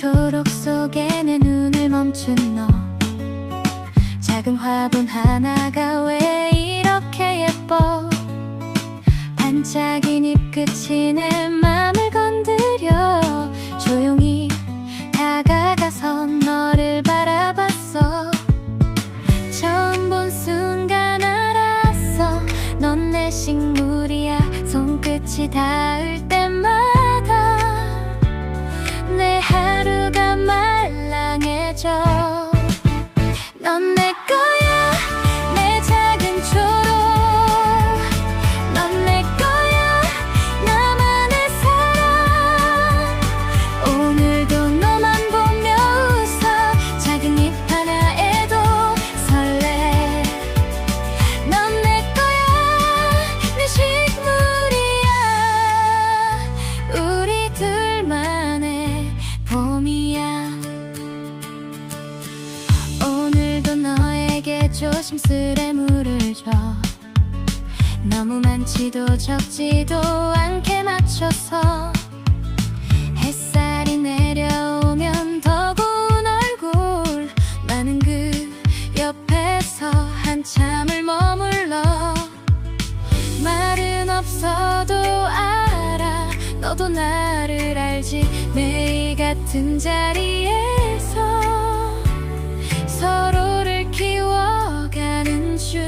초록 속에 내 눈을 멈춘 너. 작은 화분 하나가 왜 이렇게 예뻐. 반짝인 잎끝이 내 맘을 건드려. 조용히 다가가서 너를 바라봤어. 처음 본 순간 알았어. 넌 내 식물이야. 손끝이 닿을 때마다 내 하루가 말랑해져. 넌 내 거야, 내 작은 초록. 넌 내 거야, 나만의 사랑. 오늘도 너만 보며 웃어. 작은 잎 하나에도 설레. 넌 내 거야, 내 식물이야. 우리 둘만의 봄이야. 오늘도 너에게 조심스레 물을 줘. 너무 많지도 적지도 않게 맞춰서. 햇살이 내려오면 더 고운 얼굴. 많은 그 옆에서 한참을 머물러. 말은 없어도 알아. 너도 나를 알지. 매일 같은 자리에서 서로를 키워가는 중.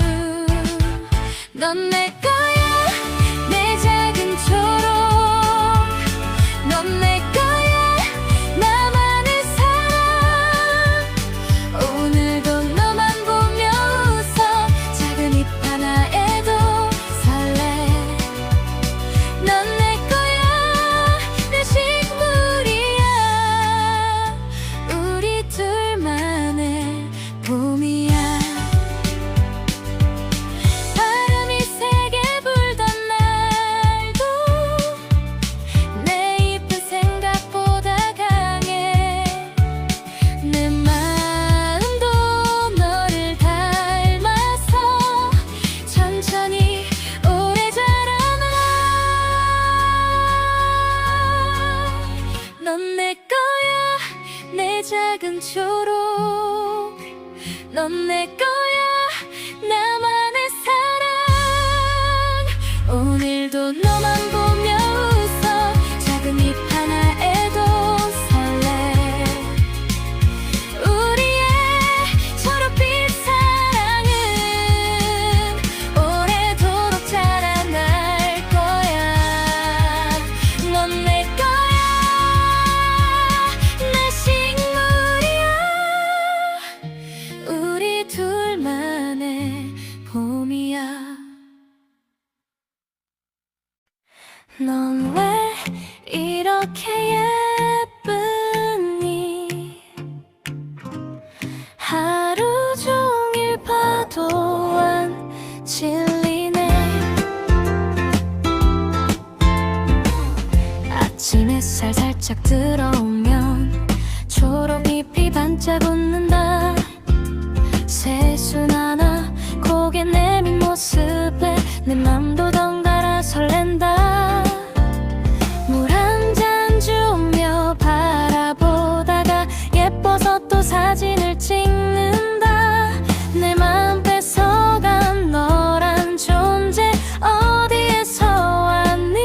넌 내 거야, 내 작은 초록. 넌 내 거야, 나만의 사랑. 오늘도 너만 보며 웃어. 작은 잎 하나에도 설레. 넌 내 거야, 내 식물이야. 우리 둘만의 봄이야. 바람이 세게 불던 날도 내 잎은 생각보다 강해. 내 마음도 너를 닮아서 천천히 오래 자라나. 넌 내 거야, 내 작은 초록. 넌 내 거야, 나만의 사랑. 오늘도 너만 보며 웃어. 작은 잎 하나에도 설레. 우리의 초록빛 사랑은 오래도록 자라날 거야. 넌 내 거야, 내 식물이야. 우리 둘만의 봄이야. 넌 왜 이렇게 예쁘니. 하루 종일 봐도 안 질리네. 아침 햇살 살짝 들어오면 초록잎이 반짝 웃는다. 새순 하나 고개 내민 모습에 내 맘도 덩달아 설렌다. 물 한 잔 주며 바라보다가 예뻐서 또 사진을 찍는다. 내 맘 뺏어간 너란 존재 어디에서 왔니.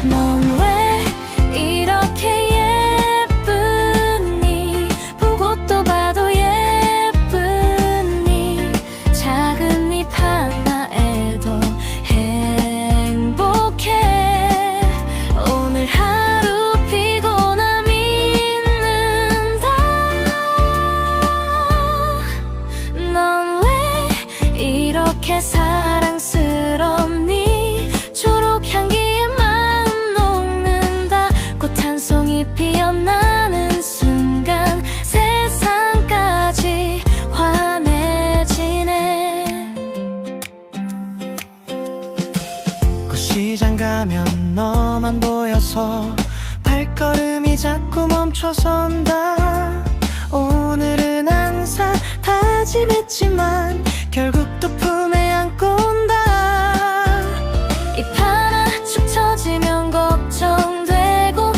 넌 왜 이렇게 예쁘니. 보고 또 봐도 예쁘니. 작은 잎 하나에도 행복해. 오늘 하루 피곤함 있는다. 넌 왜 이렇게 사랑스럽니. 초록 향기에 마음 녹는다. 꽃 한 송이 피어나는 순간 세상까지 환해지네. 꽃시장 가면 너만 보여서 발걸음이 자꾸 멈춰선다. 오늘은 항상 다짐했지만 결국 또 품에 안고 온다. 잎 하나 축 처지면 걱정되고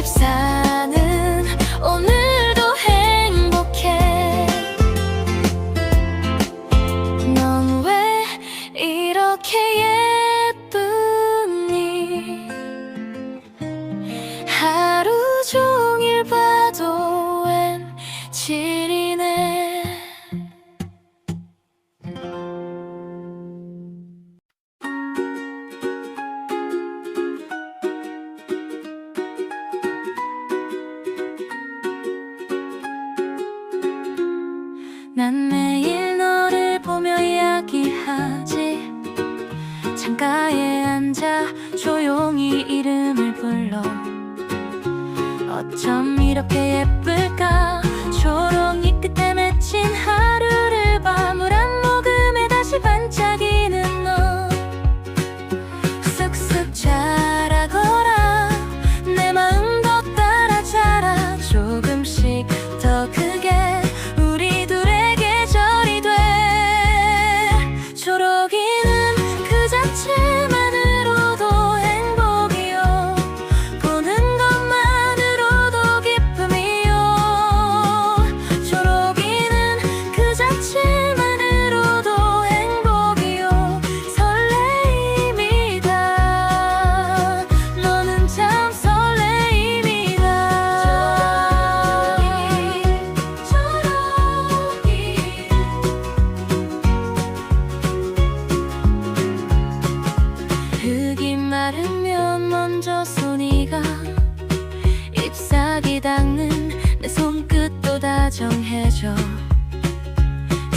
사는 오늘도 행복해. 넌 왜 이렇게 예쁘니? 하루 종일 봐도 웬 질이네. 난 매일 너를 보며 이야기하지. 창가에 앉아 조용히 이름을 불러. 어쩜 이렇게 예쁠까? 초록잎 끝에 맺힌 하루를 봐. 물 한 모금에 다시 반짝이는 너. 쑥쑥 자라거라. 내 마음 더 따라 자라. 조금씩 더 크게 우리 둘의 계절이 돼. 초록이는 그 자체만으로도 행복이요. 보는 것만으로도 기쁨이요. 초록이는 그 자체만으로도 행복이요. 설레임이다. 너는 참 설레임이다. 초록이 흙이 마르면 먼저 손이 가. 잎사귀 닦는 내 손끝도 다정해져.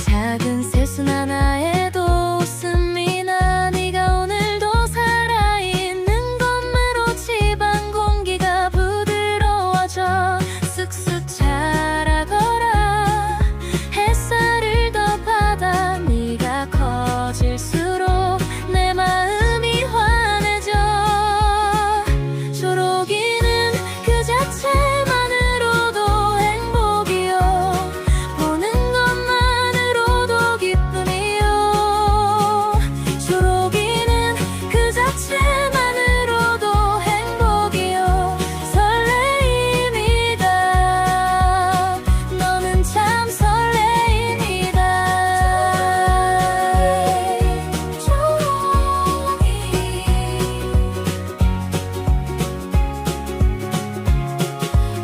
작은 새순 하나에도 웃음이 나. 네가 오늘도 살아있는 것만으로 집안 공기가 부드러워져. 쑥쑥 자라거라. 햇살을 더 받아. 네가 커질수록 내 마음이 환해져. 초록이는 그 자체만으로도 행복이요. 보는 것만으로도 기쁨이요. 초록이는 그 자체만으로도 행복이요. 설레임이다. 너는 참 설레임이다. 초록이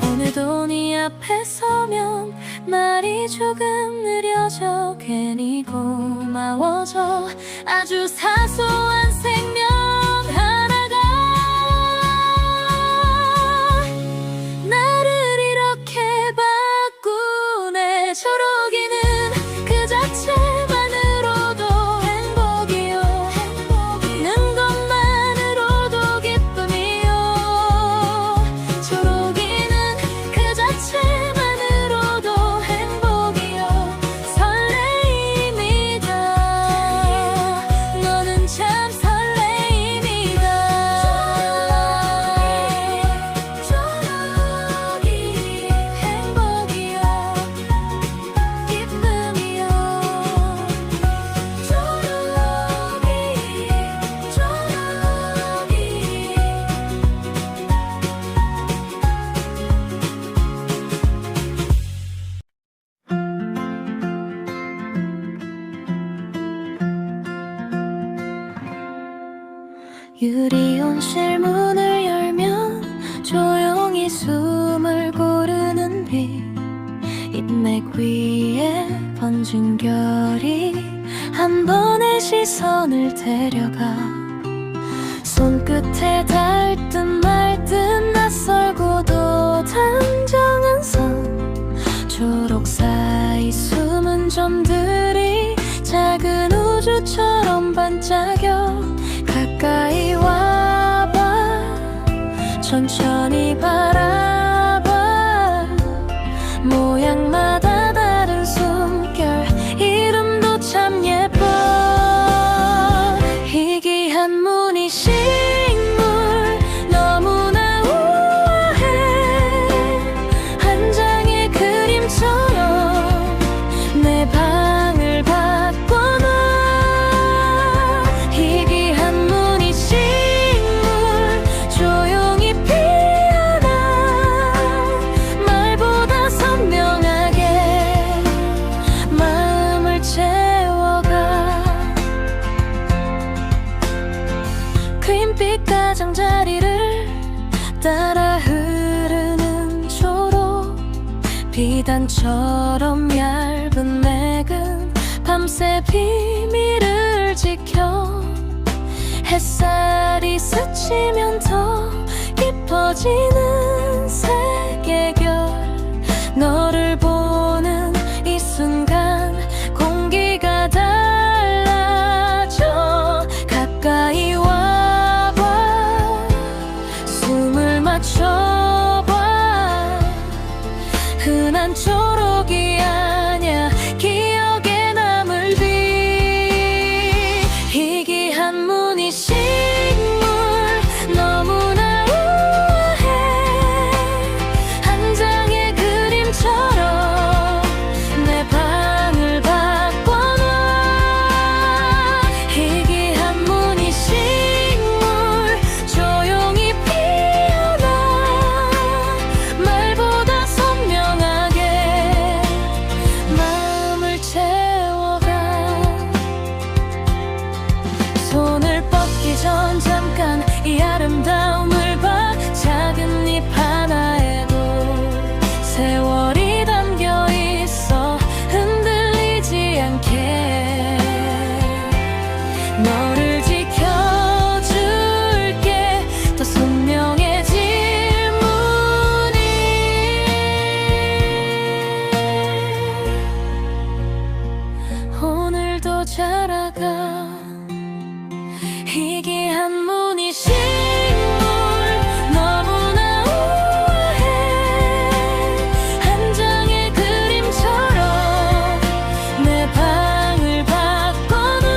오늘도 네 앞에 서면 말이 조금 느려져. 괜히 고마워져. 아주 사소한 생명 하나가 나를 이렇게 바꾸네. 초록이는 그 자체만으로도 행복이요. 보는 것만으로도 기쁨이요. 초록이는 그 자체만으로도 행복이요. 설레임이다. 너는 참 설레임이다. 초록이 행복이요. 기쁨이요. 초록이 유리 온실 문을 열면 조용히 숨을 고르는 비. 인맥 위에 번진 결이 한 번의 시선을 데려가. 손끝에 닿을 듯 말 듯 낯설고도 단정한 선. 초록 사이 숨은 점들이 작은 우주처럼 반짝여. 가까이 와봐. 천천히 바라봐. 모양마다 다른 숨결. 이름도 참 예뻐. 희귀한 무늬 식물 너무나 우아해. 한 장의 그림처럼 내 방을 바꿔놔. 희귀한 무늬 식물 조용히 피 가장자리를 따라 흐르는 초록 비단처럼 얇은 맥은 밤새 비밀을 지켜 햇살이 스치면 더 깊어지는 색의 결 너를 보는 이 순간 공기가 달라져 가까이 와봐 숨을 맞춰봐 흔한 초록이 아냐 기억에 남을 빛 희귀한 무늬 식물 너무나 우아해 한 장의 그림처럼 내 방을 바꿔놔 희귀한 무늬 식물 조용히 피어나 말보다 선명하게 마음을 채워가 손을 뻗기 전 잠깐 이 아름다움을 봐 작은 잎 하나에도 세월이 담겨 있어 흔들리지 않게 너를 지켜줄게 더 선명해질 무늬 오늘도 자라가 희귀한 무늬 식물 너무나 우아해 한 장의 그림처럼 내 방을 바꿔놔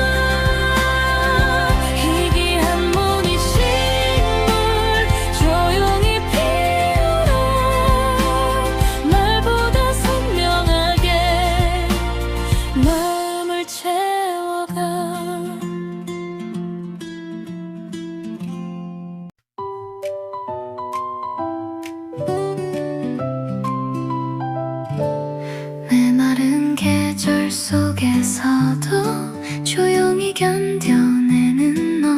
희귀한 무늬 식물 조용히 피어나 말보다 선명하게 마음을 채워가 메마른 계절 속에서도 조용히 견뎌내는 너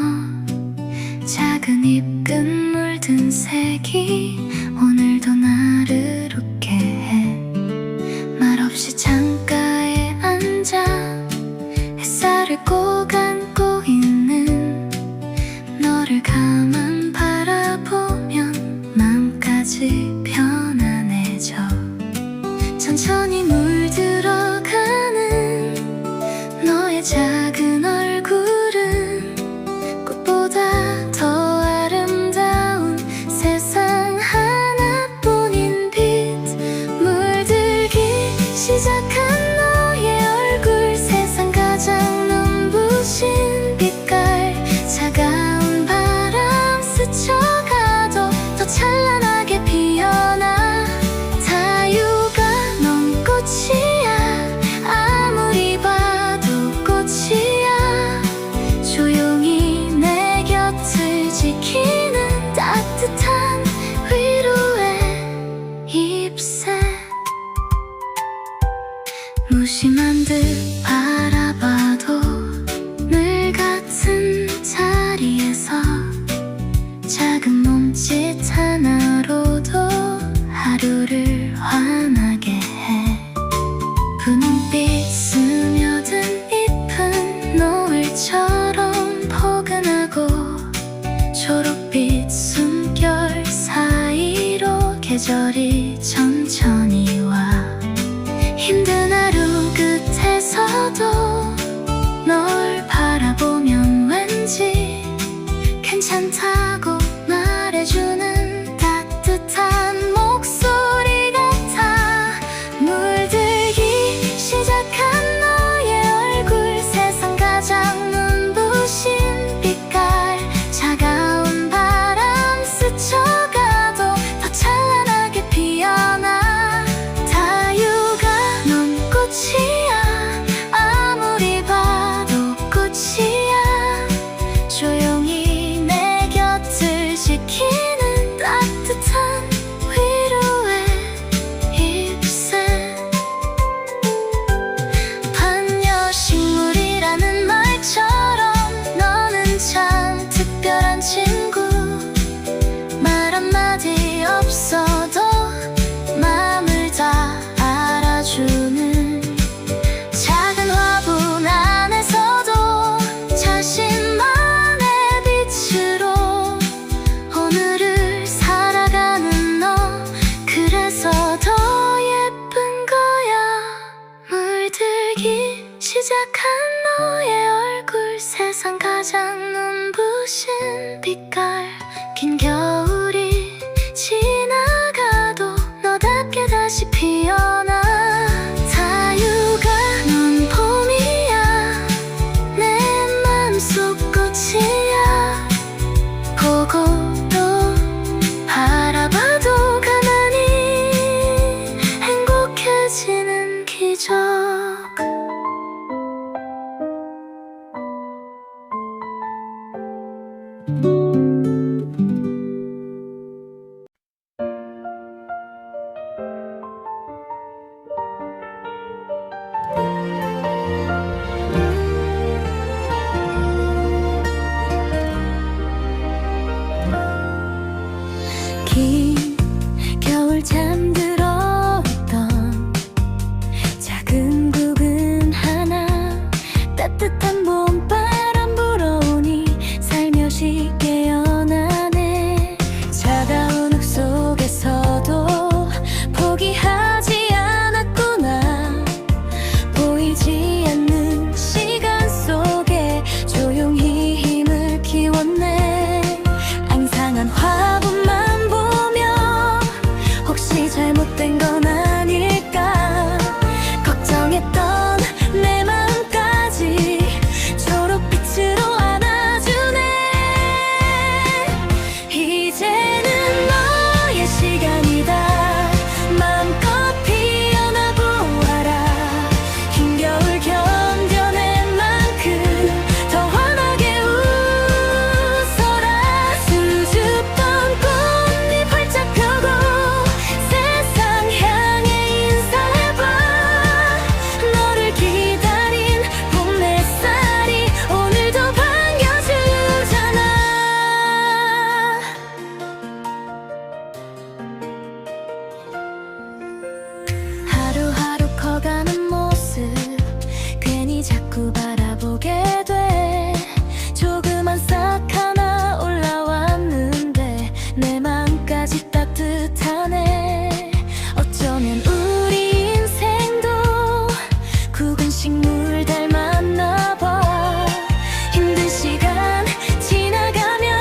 작은 잎끝 물든 색이 오늘도 나를 웃게 해 말없이 창가에 앉아 햇살을 꼭 안고 있는 너를 가만 바라보면 마음까지 편안해져 천천히 물들어가는 너의 작은 얼굴은 꽃보다 더 아름다운 세상 하나뿐인 빛 물들기 시작한 너의 얼굴 세상 가장 눈부신 빛깔 차가운 바람 스쳐가도 더 찬란하게 피어나 자유가 넌 꽃이야 아무리 봐도 꽃이야 조용히 내 곁을 지키는 따뜻한 위로의 잎새 무심한 듯 바라봐도 늘 같은 자리에서 작은 몸짓 하나로도 하루를 환하게 해 분홍빛 스며든 잎은 노을처럼 포근하고 초록빛 숨결 사이로 계절이 천천히 와 힘든 하루 끝에서도 널 바라보면 왠지 괜찮다고 말해주는 따뜻한 목소리 같아 물들기 시작한 너의 얼굴 세상 가장 눈부신 빛깔 차가운 바람 스쳐가도 더 찬란하게 피어나 겨울이 지나가도 너답게 다시 피어나. 자유가 넌 봄이야, 내 맘속 꽃이야. 보고 또 바라봐도 가만히 행복해지는 기적. 긴 겨울 잠들어 있던 작은 구근 하나, 따뜻한 봄바람 불어오니 살며시 깨어나네. 차가운 흙 속에서도 포기하지 않았구나. 보이지 않는 시간 속에 조용히 힘을 키웠네. 앙상한 화분만 보며 혹시 잘못된 건 아닐까 걱정했던 내 마음까지 초록빛으로 안아주네. 이제는 너의 시간이다. 마음껏 피어나 보아라. 힘겨울 견뎌낸 만큼 더 환하게 웃어라. 수줍던 꽃잎 활짝 펴고 세상 향해 인사해봐. 너를 기다린 봄 햇살이 오늘도 반겨주잖아. 하루하루 커가는 모습 괜히 자꾸 바라보게 돼. 조그만 싹 하나 올라왔는데 내 맘까지 따뜻하네. 어쩌면 우리 인생도 굳은 식물 닮았나 봐. 힘든 시간 지나가면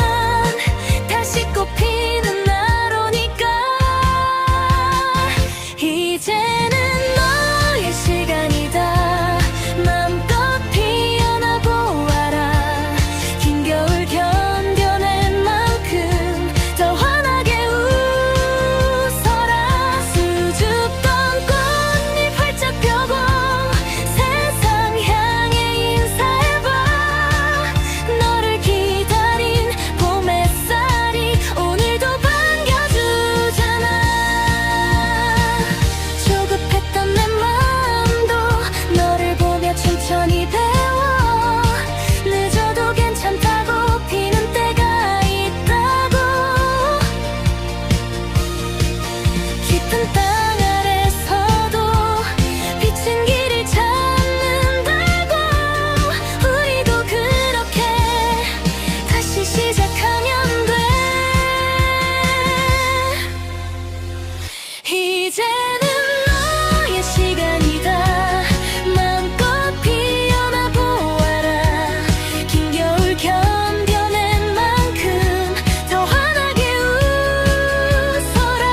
다시 꽃피는 날 오니까. 이제는 너의 시간이다. 마음껏 피어나 보아라. 긴 겨울 견뎌낸 만큼 더 환하게 웃어라. 수줍던 꽃잎 활짝 펴고 세상 향해 인사해봐. 너를 기다린 봄 햇살이 오늘도 반겨주잖아. 조급했던 내 마음도 너를 보며 천천히 배워. 늦어도 괜찮다고 피는 때가 있다고. 깊은 땅 아래서도 비친 길을 찾는다고. 우리도 그렇게 다시 시작하면 돼. 이제는 너의 시간이다. 마음껏 피어나 보아라. 긴 겨울 견뎌낸 만큼 더 환하게 웃어라.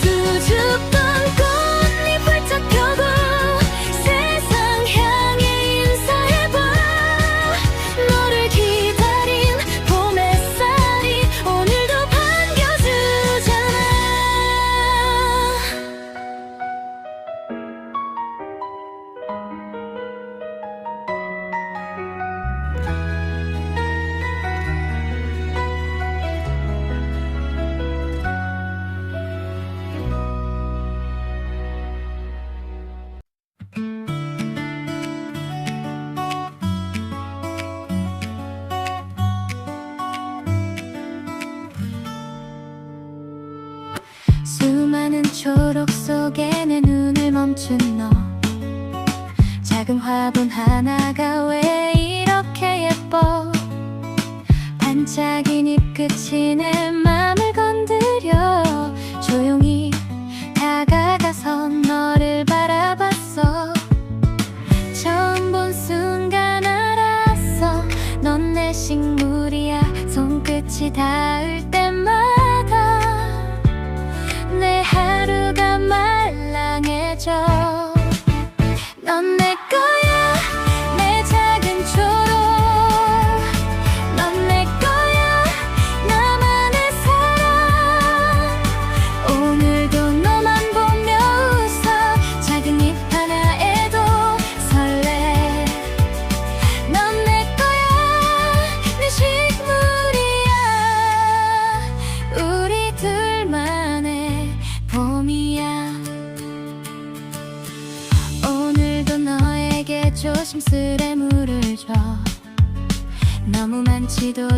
수줍던 꽃잎 활짝 펴고 세상 향해 인사해봐. 너를 기다린 봄 햇살이 오늘도 반겨주잖아. 수많은 초록 속에 내 눈을 멈춘 너. 작은 화분 하나가 왜 이렇게 예뻐. 반짝인 잎끝이 내 맘을 건드려. 조용히 다가가서 너를 바라봤어. 처음 본 순간 알았어. 넌 내 식물이야. 손끝이 닿을 때마다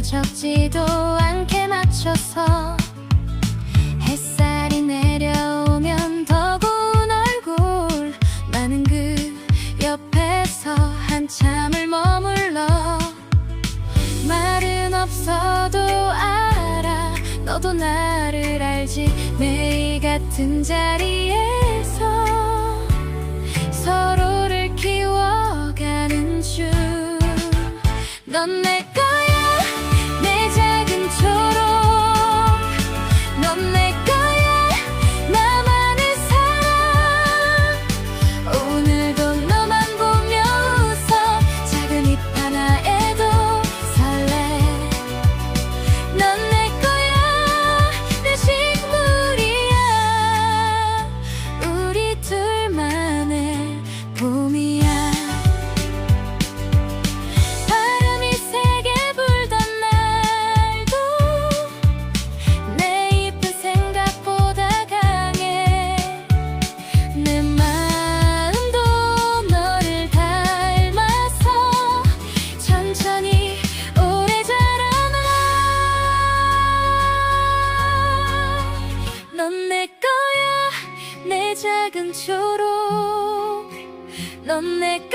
적지도 않게 맞춰서 햇살이 내려오면 더 고운 얼굴 나는 그 옆에서 한참을 머물러 말은 없어도 알아 너도 나를 알지 매일 같은 자리에서 서로를 키워가는 중 넌 내 거야 내 작은 초록 넌 내 거야 나만의 사랑 오늘도 너만 보며 웃어 작은 입 하나에도 설레 넌 내 거야 내 식물이야 우리 둘만의 봄이야 바람이 세게 불던 날도 내 잎은 생각보다 강해 내 마음도 너를 닮아서 천천히 오래 자라나 넌 내 거야 내 작은 초록 넌 내 거야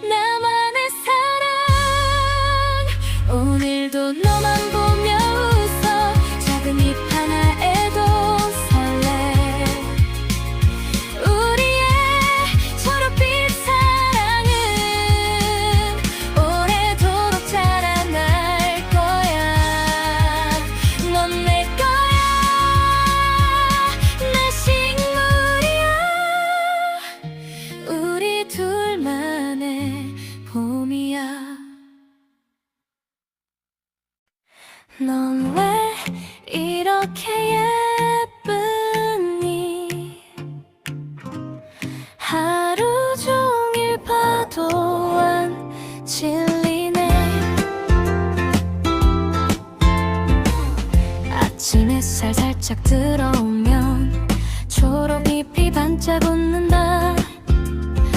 나만의 사랑 오늘도 너만 보며 웃어 작은 잎 하나에도 설레 우리의 초록빛 사랑은 오래도록 자라날 거야 넌 내 거야 내 식물이야 우리 둘만의 봄이야 넌 왜 이렇게 예쁘니 하루 종일 봐도 안 질리네 아침 햇살 살짝 들어오면 초록잎이 반짝 웃는다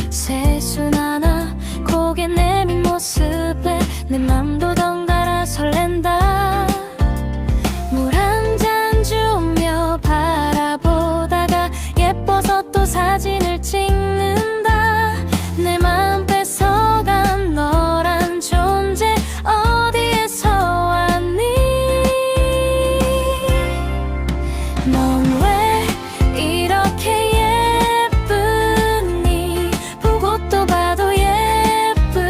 새순 하나 고개 내민 모습에 내 맘도 덩달아 설렌다 물 한 잔 주며 바라보다가 예뻐서 또 사진을 찍는다 내 마음 뺏어간 너란 존재 어디에서 왔니 넌 왜 이렇게 예쁘니 보고 또 봐도 예쁘니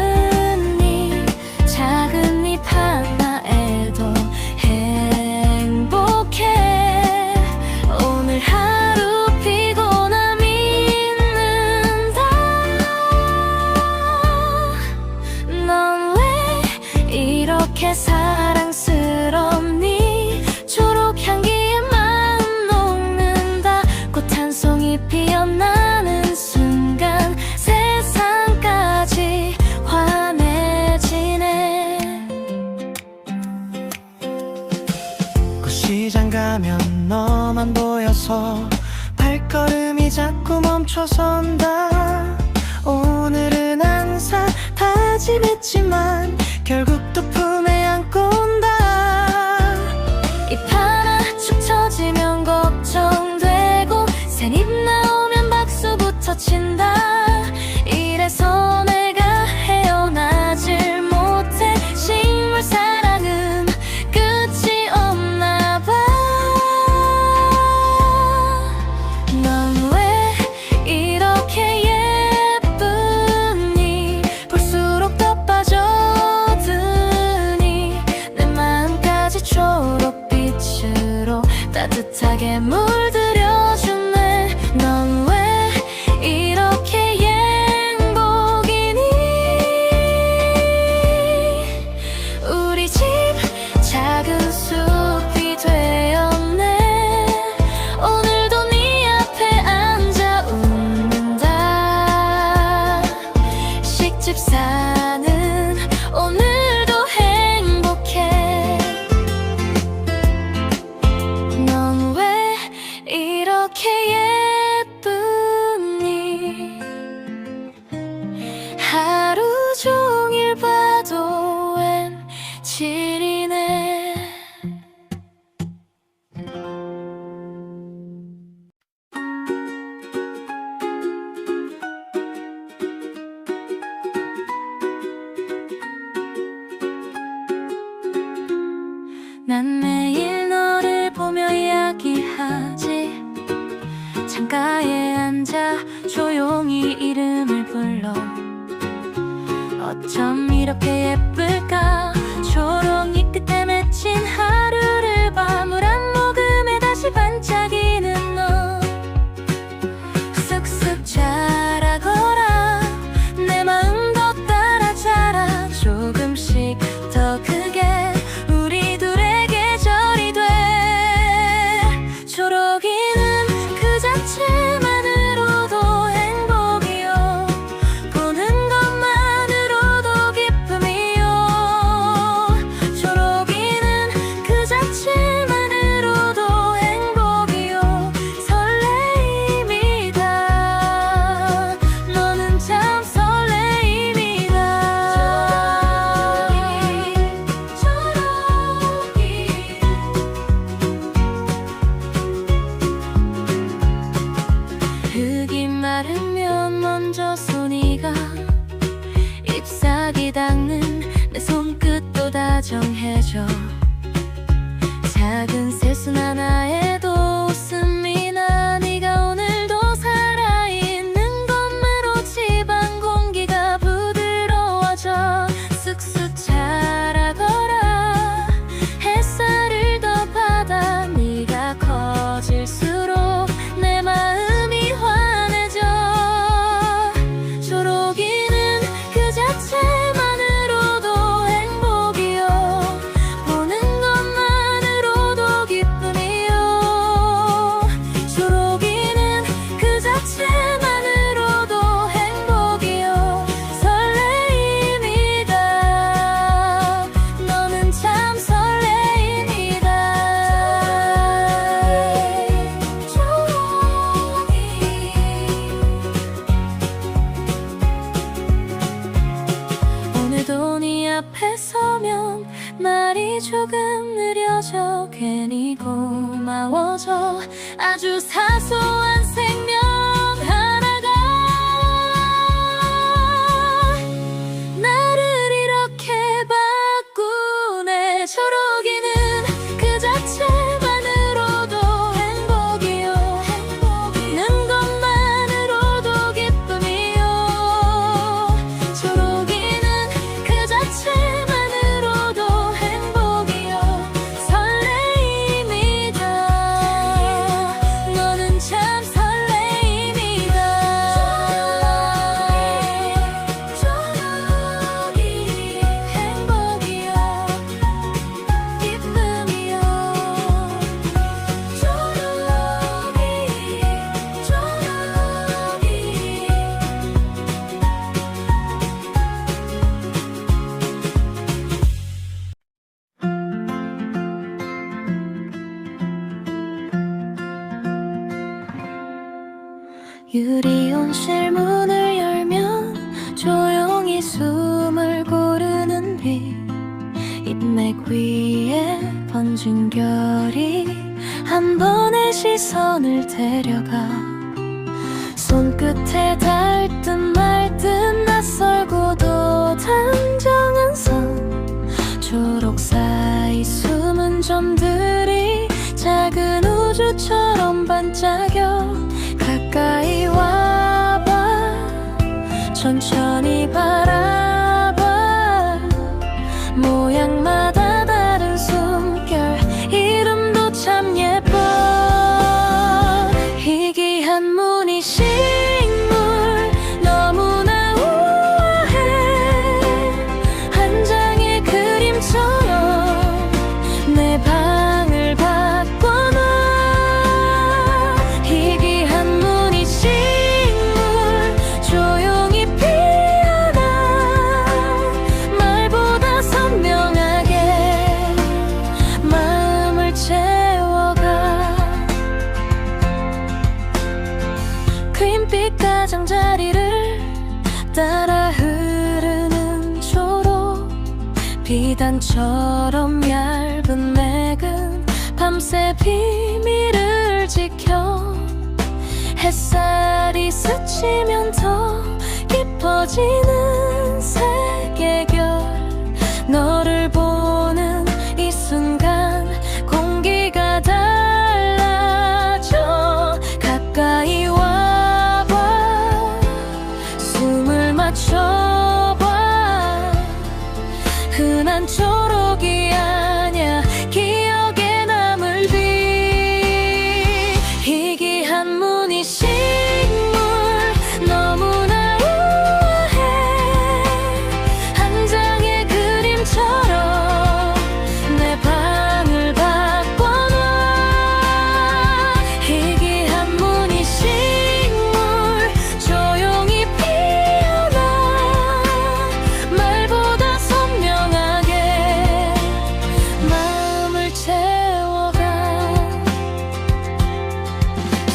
작은 잎 하나에도 행복해 오늘 하루 피곤함 있는다 넌 왜 이렇게 사랑스럽니 초록 향기에 마음 녹는다 꽃 한 송이 피어나는 순간 세상까지 환해지네 꽃시장 가면 너만 보여서 발걸음이 자꾸 멈춰선다 오늘은 항상 다짐했지만 결국 또 품에 안고 온다 잎 하나 축 처지면 걱정되고 새잎 나오면 박수부터 친다 이래서 내가 헤어나질 못해 식물 사랑은 끝이 없나 봐 넌 왜 이렇게 예쁘니 볼수록 더 빠져드니 내 마음까지 초록빛으로 따뜻하게 물들여주네 넌 왜 이렇게 행복이니 우리 집 작은 숲이 되었네 오늘도 네 앞에 앉아 웃는다 식집 사는 오늘도 행복해 넌 왜 이렇게 예쁘니 하루 종일 봐도 왠지 난 매일 너를 보며 이야기하지. 창가에 앉아 조용히 이름을 불러. 어쩜 이렇게 예쁠까. 초록잎 끝에 맺힌 하루를 봐. 물 한 모금에 다시 반짝이는 너. 쑥쑥 자라거라. 내 마음도 따라 자라. 조금씩 더 크게 우리 둘의 계절이 돼. 초록이는 그 자체만으로도 행복이요. 보는 것만으로도 기쁨이요. 초록이는 그 자체만으로도 행복이요. 설레임이다. 너는 참 설레임이다. 초록이 흙이 마르면 먼저 손이 가. 잎사귀 닦는 내 손끝도 다정해져. 작은 새순 하나에도 웃음이 나. 네가 오늘도 살아있는 것만으로 집안 공기가 부드러워져. 쑥쑥 자라거라. 햇살을 더 받아. 네가 커질수록 내 마음이 환해져. 초록이는 그 자체만으로도 행복이요. 보는 것만으로도 기쁨이요. 초록이는 그 자체만으로도 행복이요. 설레임이다. 너는 참 설레임이다. 초록이 오늘도 네 앞에 서면 말이 조금 느려져. 괜히 고마워져. 아주 사소한 생명 하나가 나를 이렇게 바꾸네. 초록이는 그 자체만으로도 행복이요. 보는 것만으로도 기쁨이요. 초록이는 그 자체만으로도 행복이요. 설레임이다. 너는 참 설레임이다. 초록이 행복이요. 기쁨이요. 유리 온실 문을 열면 조용히 숨을 고르는 비. 잎맥 위에 번진 결이 한 번의 시선을 데려가. 손끝에 닿을 듯 말 듯 낯설고도 단정한 선. 초록 사이 숨은 점들이 작은 우주처럼 반짝여. 가까이 와봐. 천천히 바라봐. 모양마다 다른 숨결. 이름도 참 예뻐. 희귀한 무늬 식물 너무나 우아해. 한 장의 그림처럼 내 방을 바꿔놔. 희귀한 무늬 식물 조용히 피어나. 말보다 선명하게 마음을 채워가. 크림빛 가장자리를 따라 흐르는 초록. 비단처럼 얇은 맥은 밤 밤새 비밀을 지켜 햇살이 스치면 더 깊어지는 세계별 너를 보는 이 순간 공기가 달라져 가까이 와봐 숨을 맞춰봐 흔한 초록이 아냐 기억에 남을 빛 희귀한 무늬 식물 너무나 우아해 한 장의 그림처럼 내 방을 바꿔놔 희귀한 무늬 식물 조용히 피어나 말보다 선명하게 마음을 채워가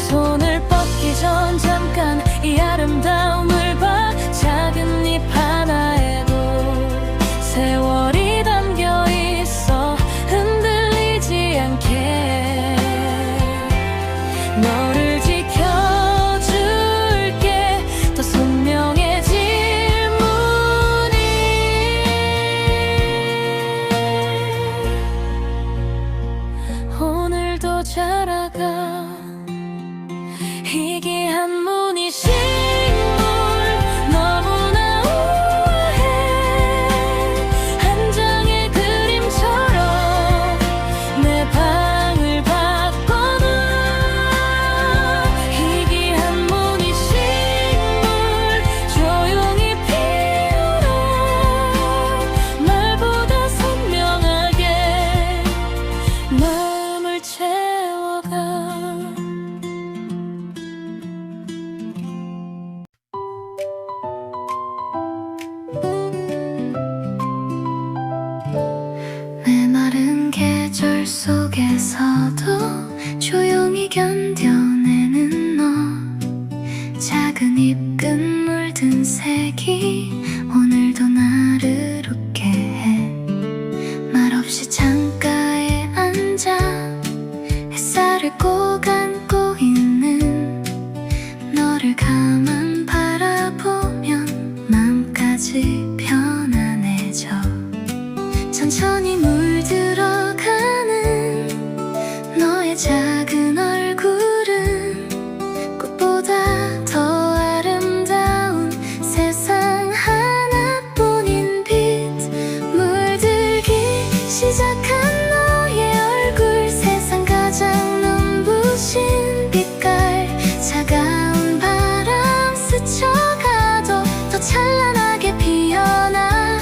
손을 뻗기 전 잠깐 이 아름다움을 봐 작은 잎 하나에도 세월이 담겨 있어 흔들리지 않게 너를 지켜줄게 더 선명해질 무늬 오늘도 자라가 희귀한 무늬 식물 너무나 우아해 한 장의 그림처럼 내 방을 바꿔놔 희귀한 무늬 식물 조용히 피어나 말보다 선명하게 마음을 채워가 메마른 계절 속에서도 조용히 견뎌내는 너 작은 잎끝 물든 색이 오늘도 나를 웃게 해 말없이 창가에 앉아 햇살을 꼭 안고 있는 너를 가만 바라보면 마음까지 편안해져 천천히 물들어가는 너의 작은 얼굴은 꽃보다 더 아름다운 세상 하나뿐인 빛 물들기 시작한 너의 얼굴 세상 가장 눈부신 빛깔 차가운 바람 스쳐가도 더 찬란하게 피어나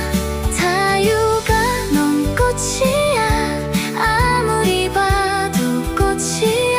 자유가 넌 꽃이야 아무리 봐도 꽃이야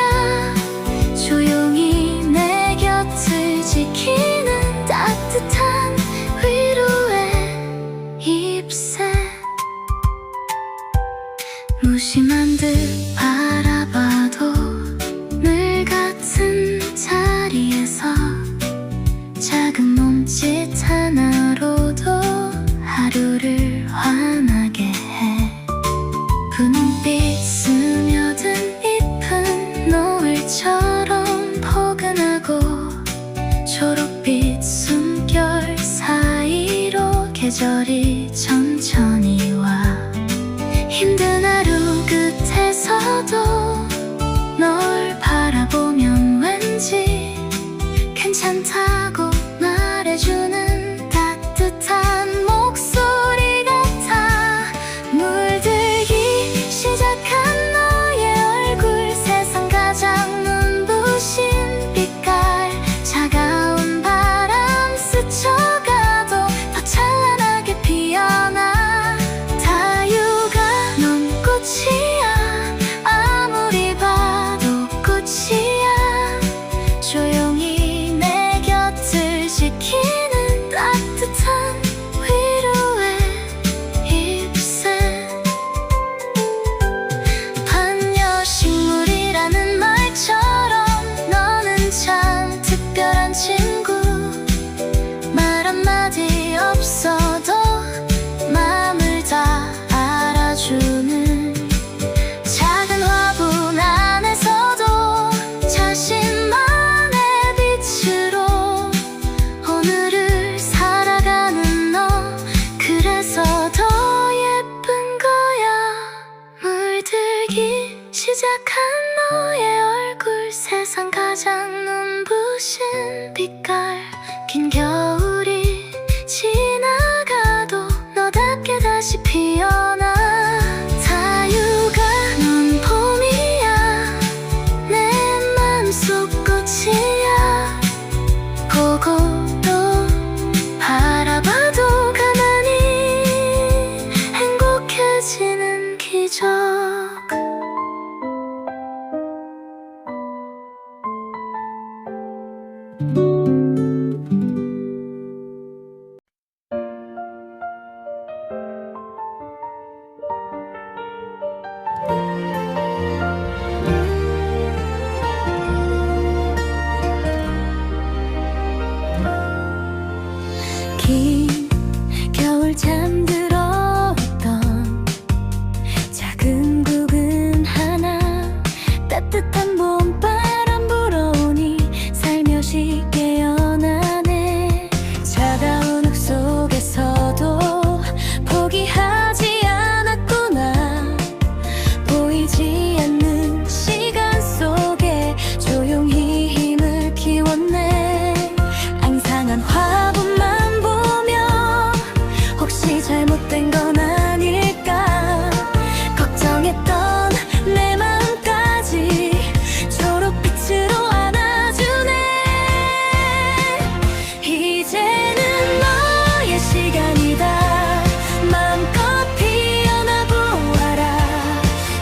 세상 가장 눈부신 빛깔 긴 겨울이 지나가도 너답게 다시 피어나 자유가 넌 봄이야 내 맘속 꽃이야 보고 또 바라봐도 가만히 행복해지는 기적 긴 겨울 잠들어 있던 작은 구근 하나 따뜻한 봄바람 불어오니 살며시 깨어나네 차가운 흙 속에서도 포기하지 않았구나 보이지 않는 시간 속에 조용히 힘을 키웠네 앙상한 화분만 보며 혹시 잘못된 건 아닐까 걱정했던 내 마음까지 초록빛으로 안아주네 이제는 너의 시간이다 마음껏 피어나 보아라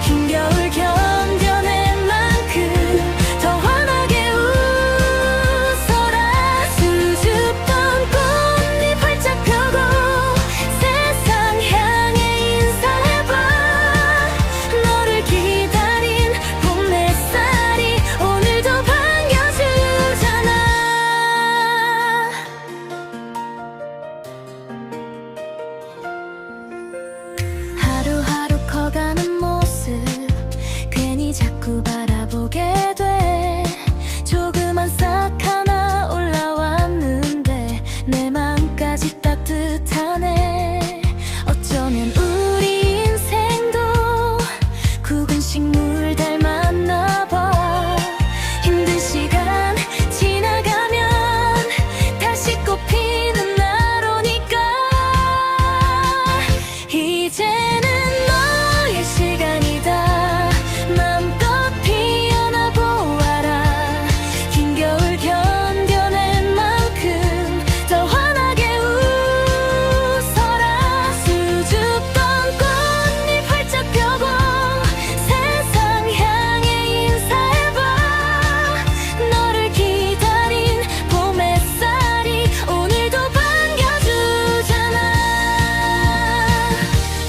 힘겨울 견뎌낸 만큼 더 환하게 웃어라 수줍던 꽃잎 활짝 펴고 세상 향해 인사해봐 너를 기다린 봄 햇살이 오늘도 반겨주잖아 하루하루 커가는 모습 괜히 자꾸 바라보게 돼 조그만 싹 하나 올라왔는데 내 마음까지 따뜻하네 어쩌면 우리 인생도 굳은 식물 닮았나 봐 힘든 시간 지나가면 다시 꽃피는 날 오니까 이제는 너의 시간이다 마음껏 피어나 보아라 긴 겨울 견뎌낸 만큼 더 환하게 웃어라 수줍던 꽃잎 활짝 펴고 세상 향해 인사해봐 너를 기다린 봄 햇살이 오늘도 반겨주잖아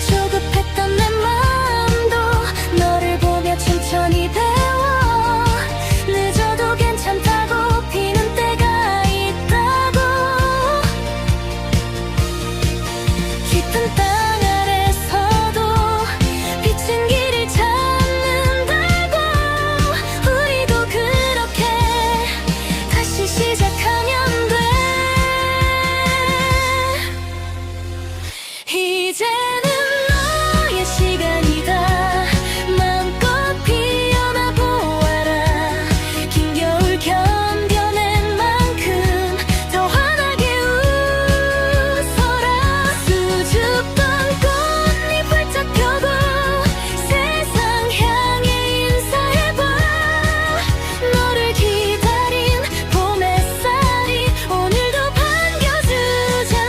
조급했던 내 마음도 너를 보며 천천히 배워 늦어도 괜찮다고 피는 때가 있다고 깊은 땅 아래서도 비친 길을 찾는다고 우리도 그렇게 다시 시작하면 돼 이제는 너의 시간이다 마음껏 피어나 보아라 긴 겨울 견뎌낸 만큼 더 환하게 웃어라 수줍던 꽃잎 활짝 펴고 세상 향해 인사해봐 너를 기다린 봄 햇살이 오늘도 반겨주잖아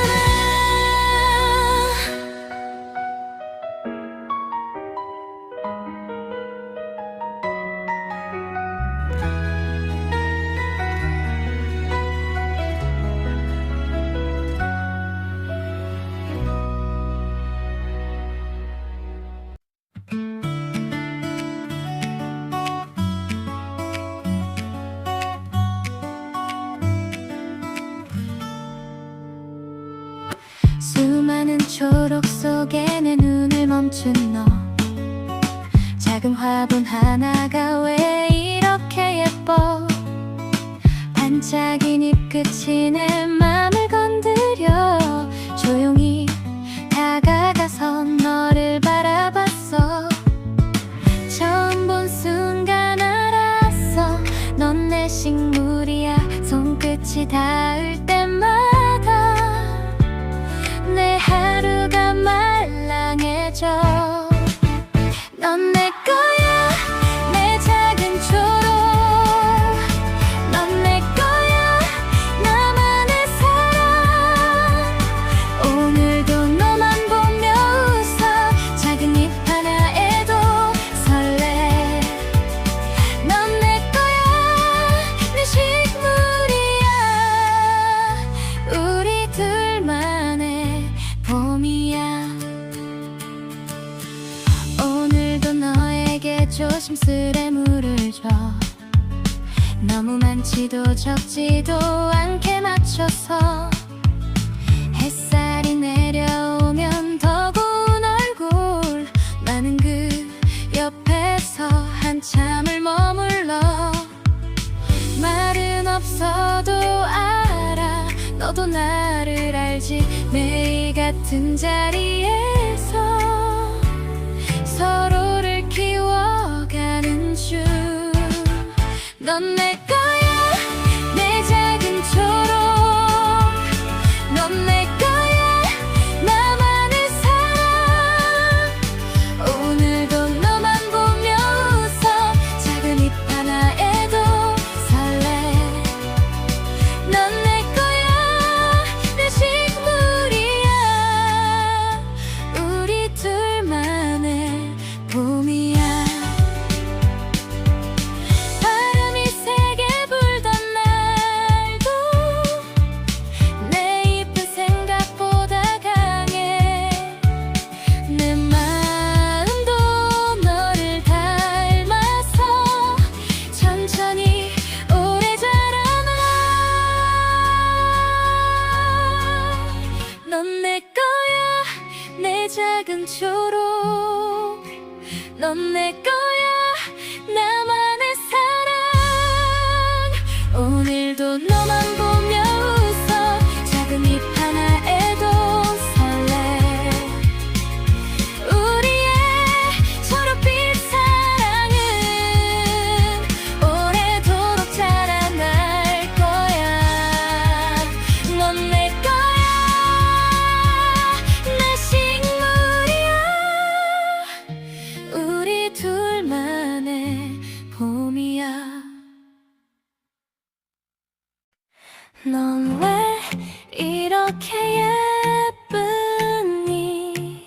수많은 초록 속에 내 눈을 멈춘 너 작은 화분 하나가 왜 이렇게 예뻐 반짝인 잎끝이 내 맘을 건드려 조용히 다가가서 너를 바라봤어 처음 본 순간 알았어 넌 내 빛이 닿을 때마다 내 하루가 말랑해져. 넌 내 거야, 내 작은 초록. 넌 내 거야, 나만의 사랑. 오늘도 너만 보며 웃어. 작은 잎 하나에도 설레. 넌 내 거야, 내 식물이야. 우리 둘만의 봄이야. 오늘도 너에게 조심스레 물을 줘. 너무 많지도 적지도 않게 맞춰서. 햇살이 내려오면 더 고운 얼굴 나는 그 옆에서 한참을 머물러. 말은 없어도 알아. 너도 나를 알지. 매일 같은 자리에서 서로를 키워가는 중. 넌 내 거야, 내 작은 초록. 넌 내 거야, 나만의 사랑. 오늘도 너만 보며 웃어. 작은 잎 하나에도 설레. 넌 내 거야, 내 식물이야. 우리 둘만의 봄이야. 바람이 세게 불던 날도 내 잎은 생각보다 강해. 내 마음도 너를 닮아서 천천히 오래 자라나. 넌 내 거야, 내 작은 초록. 넌 내 거야, 나만의 사랑. 오늘도 너만 보며 웃어. 작은 잎 하나에도 설레. 우리의 초록빛 사랑은 오래도록 자라날 거야. 넌 내 거야, 내 식물이야. 우리 둘만의 봄이야. 넌 왜 이렇게 예쁘니?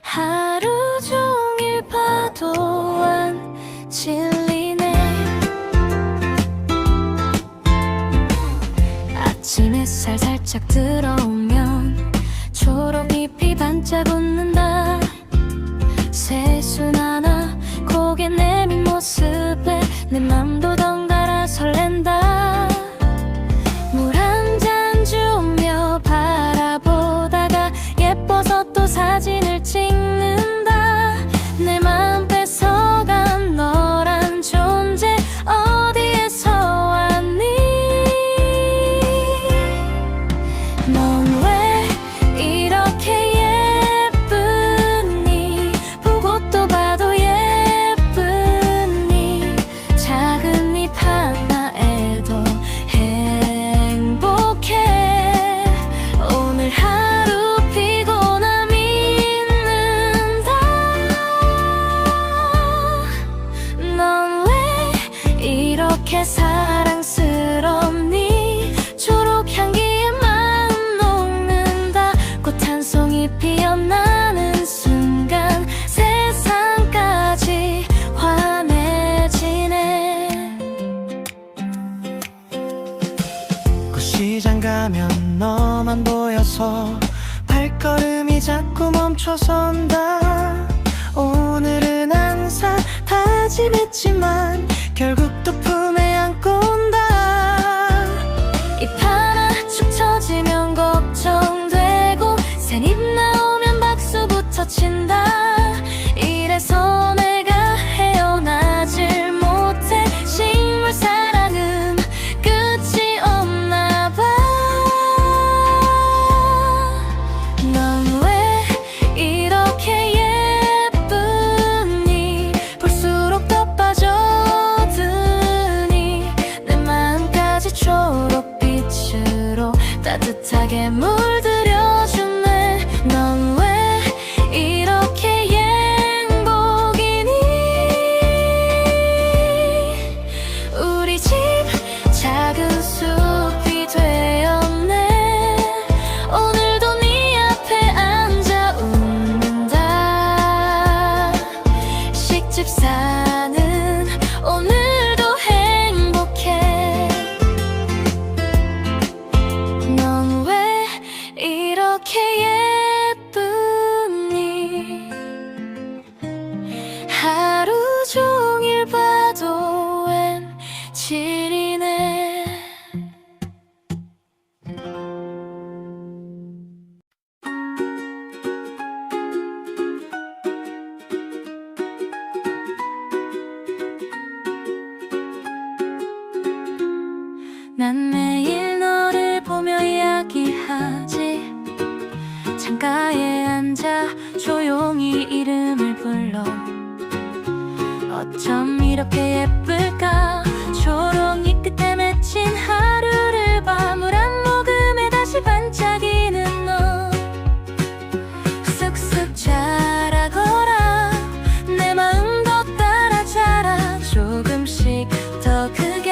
하루 종일 봐도 안 질리네. 아침 햇살 살짝 들어오면 초록잎이 반짝 웃는다. 새순 하나 고개 내민 모습에 내 맘도 덩달아 설렌다. 물 한 잔 주며 바라보다가 예뻐서 또 사진을 찍는다. 내 맘 뺏어간 너란 존재 어디에서 왔니? 넌 왜 이렇게 예쁘니? 보고 또 봐도 예쁘니? 작은 잎 하나에도 행복해. 오늘 하루 피곤함 있는다. 넌 왜 이렇게 사랑스럽니? 초록 향기에 마음 녹는다. 꽃 한 송이 피어나는 순간 세상까지 환해지네. 꽃시장 가면 너만 보여서 발걸음이 자꾸 멈춰선다. 오늘은 항상 다짐했지만 결국 또 품에 안고 온다. 잎 하나 축 처지면 걱정되고 새잎 나오면 박수부터 친다. 이래서 내가 헤어나질 못해. 식물 사랑은 끝이 없나 봐. 넌 왜 이렇게 예쁘니? 볼수록 더 빠져드니 내 마음까지 어떻게 예쁠까 초록잎 끝에 맺힌 하루를 봐 물 한 모금에 다시 반짝이는 너 쑥쑥 자라거라 내 마음도 따라 자라 조금씩 더 크게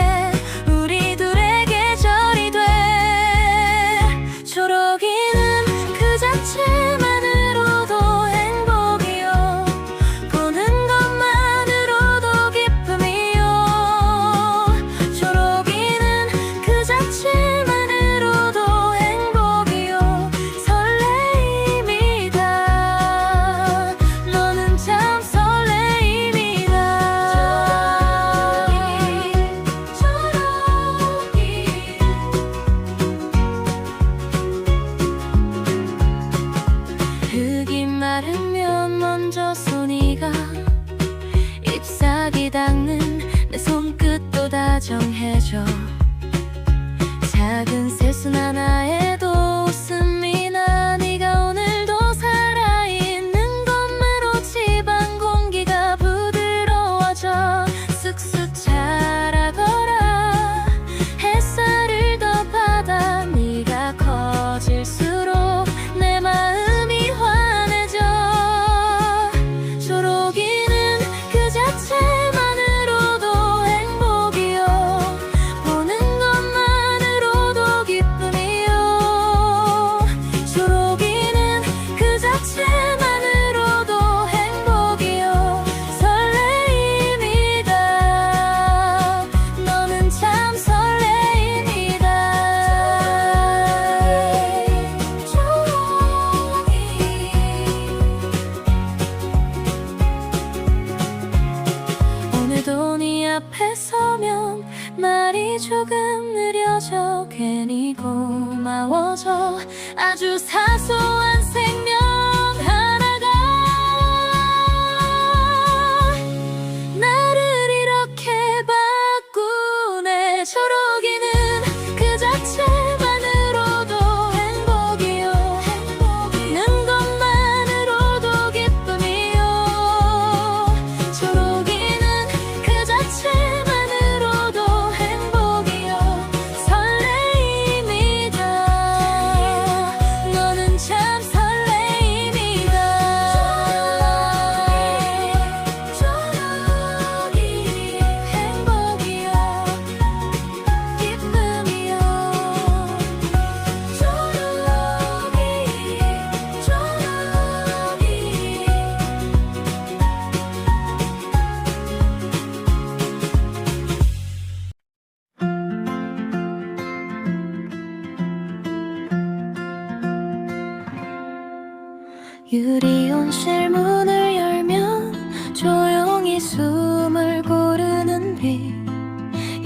우리 둘의 계절이 돼 초록이는 그 자체만으로도 행복이요 보는 것만으로도 기쁨이요 초록이는 그 자체만으로도 행복이요 설레임이다 너는 참 설레임이다 초록이 흙이 마르면 먼저 손이 가 잎사귀 닦는 내 손끝도 다정해져 작은 새순 하나에도 웃음이 나 네가 오늘도 살아있는 것만으로 집안 공기가 부드러워져 쑥쑥 자라거라 햇살을 더 받아 네가 커질수록 내 마음이 환해져 초록이는 그 자체만으로도 행복이요 보는 것만으로도 기쁨이요 초록이는 그 자체만으로도 행복이요 설레임이다 너는 참 설레임이다 초록이 오늘도 네 앞에 서면 말이 조금 느려져 괜히 고마워져 아주 사소한 생명 하나가 나를 이렇게 바꾸네 초록이는 그 자체만으로도 행복이요 보는 것만으로도 기쁨이요 초록이는 그 자체만으로도 행복이요 설레임이다 너는 참 설레임이다 초록이 행복이요 기쁨이요 유리 온실 문을 열면 조용히 숨을 고르는 비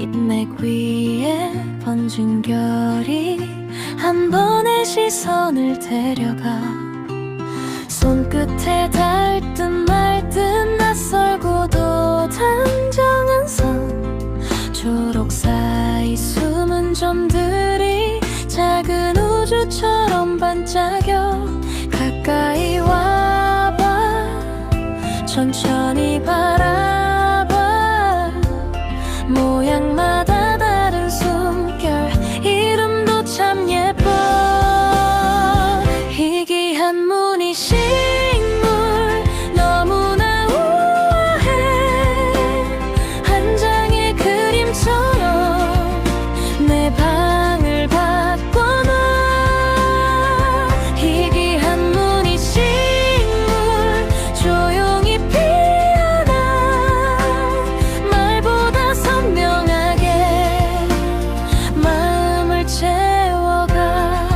인맥 위에 번진 결이 한 번의 시선을 데려가 손끝에 닿을 듯 말 듯 낯설고도 단정한 선 초록 사이 숨은 점들이 작은 우주처럼 반짝여 가까이 와봐 천천히 바라봐 모양마다 다른 숨결 이름도 참 예뻐 희귀한 무늬 식물 너무나 우아해 한 장의 그림처럼 내 방을 바꿔놔 희귀한 무늬 식물 조용히 피어나 말보다 선명하게 마음을 채워가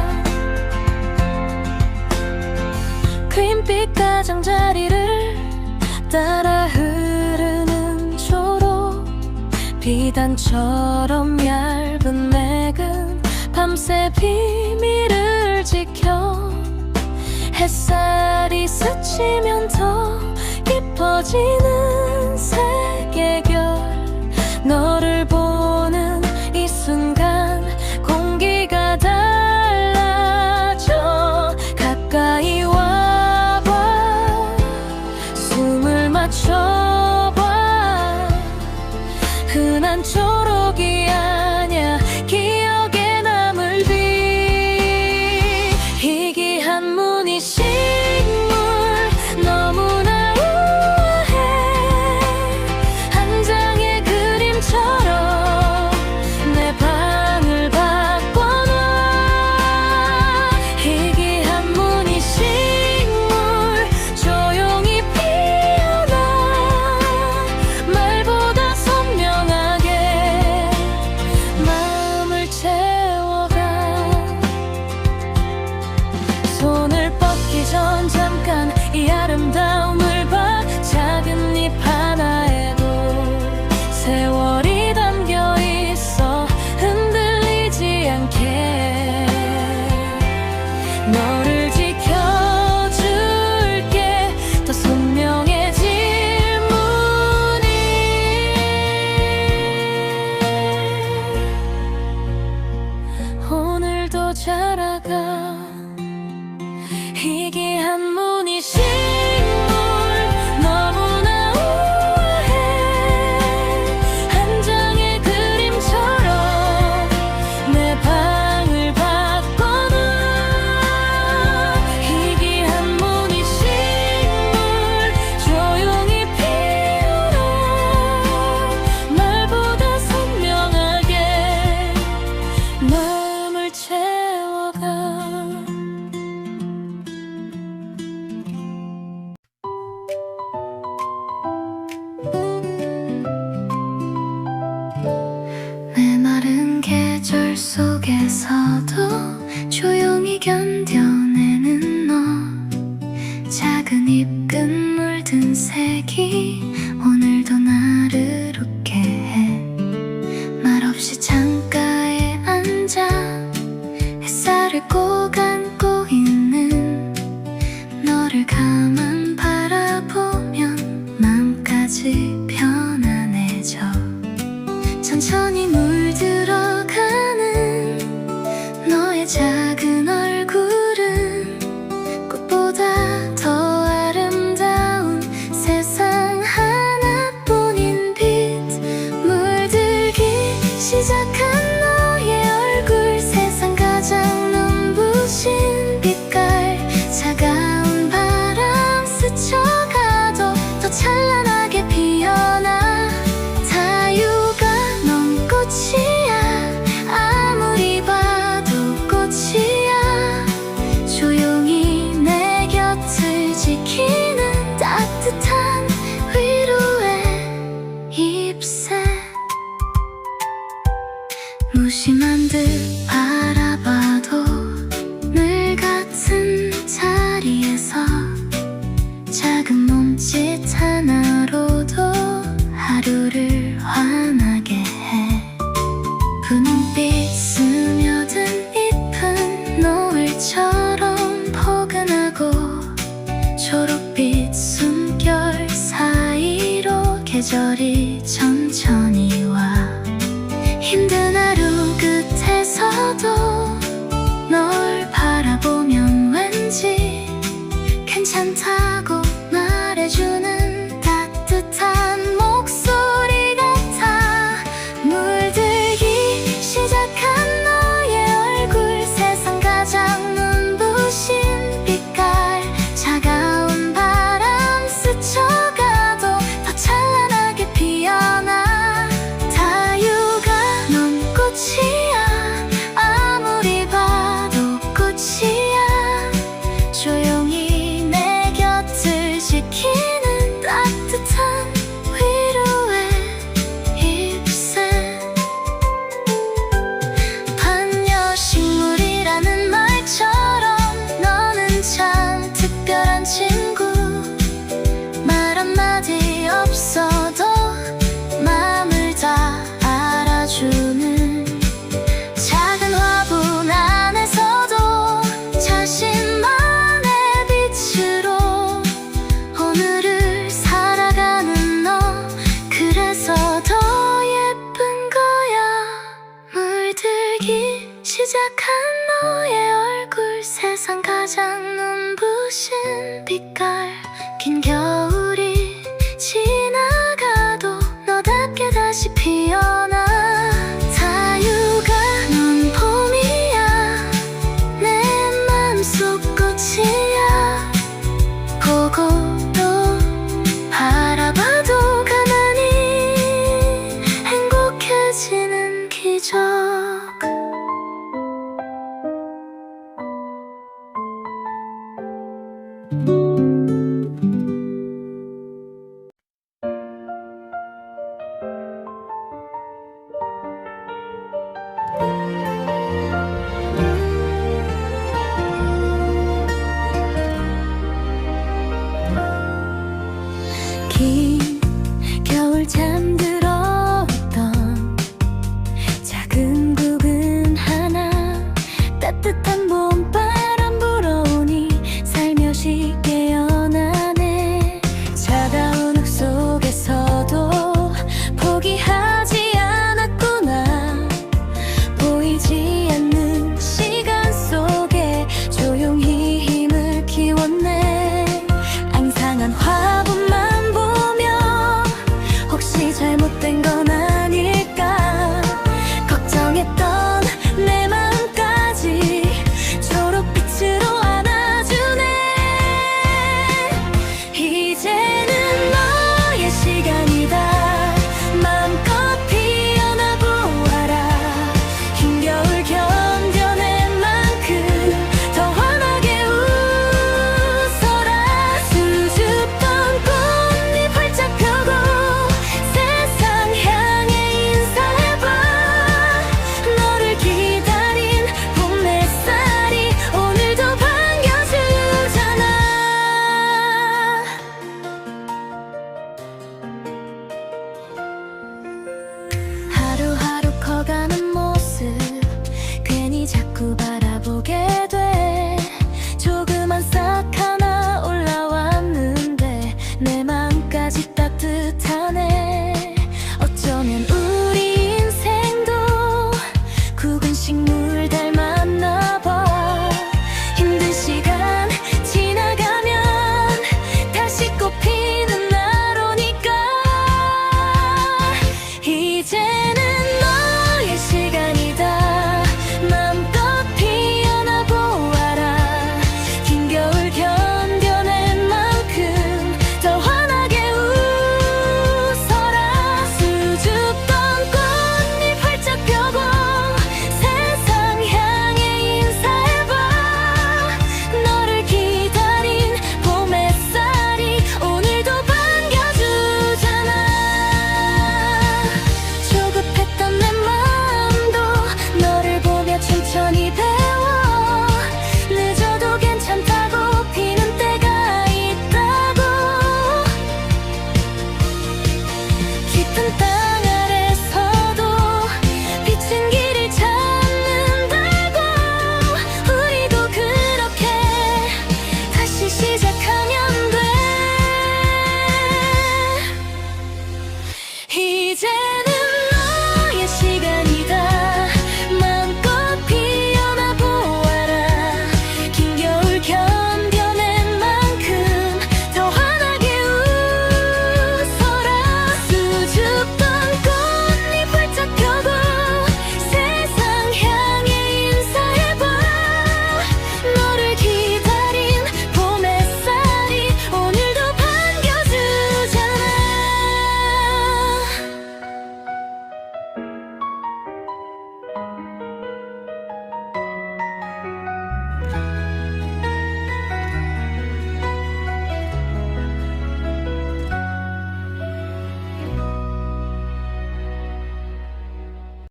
퀸빛 가장자리를 따라 흐르는 초록 비단처럼 얇은 맥은 밤새 비밀을 지켜 햇살이 스치면 더 깊어지는 세계결 너를 보는 이 순간 공기가 달라져 가까이 와봐 숨을 맞춰봐 흔한 초록이 아냐 기억에 남을 빛 희귀한 무늬 식물 너무나 우아해 한 장의 그림처럼 내 방을 바꿔놔 희귀한 무늬 식물 조용히 피어나 말보다 선명하게 마음을 채워가 손을 뻗기 전 잠깐 이 아름다움을 봐 작은 잎 하나에도 세월이 담겨 있어 흔들리지 않게 너를 지켜줄게 더 선명해질 무늬 오늘도 자라가 희귀한 무늬 식물 너무나 우아해 한 장의 그림처럼 내 방을 바꿔놔 희귀한 무늬 식물 조용히 피어나 말보다 선명하게 마음을 채워가 메마른 계절 속에서도 조용히 견뎌내는 너 작은 잎끝 물든 색이 오늘도 나를 웃게 해 말없이 창가에 앉아 햇살을 꼭 안고 있는 너를 가만 바라보면 마음까지 편안해져 천천히 물들어가는 너의 작은 얼굴은 꽃보다 더 아름다운 세상 하나뿐인 빛 물들기 시작한 너의 얼굴 세상 가장 눈부신 빛깔 차가운 바람 스쳐가도 더 찬란하게 피어나 자유가 넌 꽃이야 아무리 봐도 꽃이야 조용히 내 곁을 지키는 따뜻한 위로의 잎새 무심한 듯 바라봐도 늘 같은 자리에서 작은 몸짓 하나로도 하루를 환하게 해 분홍빛 스며든 잎은 노을처럼 포근하고 초록빛 숨결 사이로 계절이 천천히 와 힘든 하루 끝에서도 널 바라보면 왠지 괜찮다고 말해주는 따뜻한 목소리 같아 물들기 시작한 너의 얼굴 세상 가장 눈부신 빛깔 차가운 바람 스쳐가도 더 찬란하게 피어나 자유가 넌 꽃이야 아무리 봐도 꽃이야 조용히 내 곁을 지키는 따뜻한 위로의 잎새 반려식물이라는 말처럼 너는 참 특별한 친구 말 한마디 없어도 마음을 다 알아주는 작은 화분 안에서도 자신만의 빛으로 오늘을 살아가는 너 그래서 더 예쁜 거야 물들기 시작한 너의 얼굴 세상 가장 눈부신 빛깔 긴 겨울이 지나가도 너답게 다시 피어